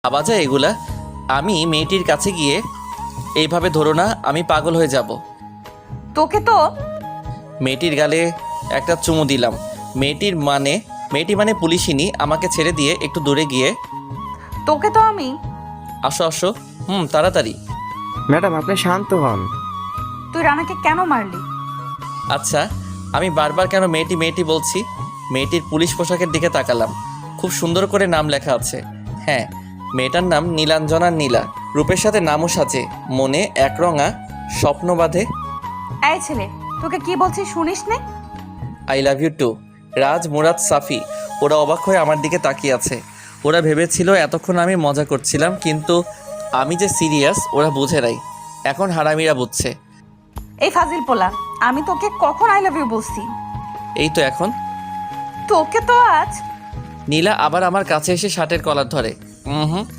ভাবা যায় এগুলা? আমি মেয়েটির কাছে গিয়ে এইভাবে ধরো না, আমি পাগল হয়ে যাব। তোকে তো মেয়েটির গালে একটা চুমু দিলাম। মেয়েটি মানে পুলিশিনী আমাকে ছেড়ে দিয়ে একটু দূরে গিয়ে, তোকে তো আমি আসো আসো, তাড়াতাড়ি। ম্যাডাম আপনি শান্ত হন। তুই রানাকে কেন মারলি? আচ্ছা, আমি বারবার কেন মেয়েটি মেয়েটি বলছি? মেয়েটির পুলিশ পোশাকের দিকে তাকালাম। খুব সুন্দর করে নাম লেখা আছে। হ্যাঁ, মেয়েটার নাম নীলাঞ্জনা নীলা। রূপের সাথে নামও সাজে, মনে একরঙা স্বপ্ন বাঁধে। এই ছেলে, তোকে কি বলছি শুনিস নে? I love you too. Raj, Murad, Safi ওরা অবাক হয়ে আমার দিকে তাকিয়ে আছে। ওরা ভেবেছিল এতক্ষণ আমি মজা করছিলাম, কিন্তু আমি যে সিরিয়াস ওরা বুঝে নাই। এখন হারামিরা বুঝছে। এই ফাজিল পোলা, আমি তোকে কখন আই লাভ ইউ বলছি? এই তো এখন। তোকে তো আজ নীলা আবার আমার কাছে এসে শার্টের কলার ধরে। হুম।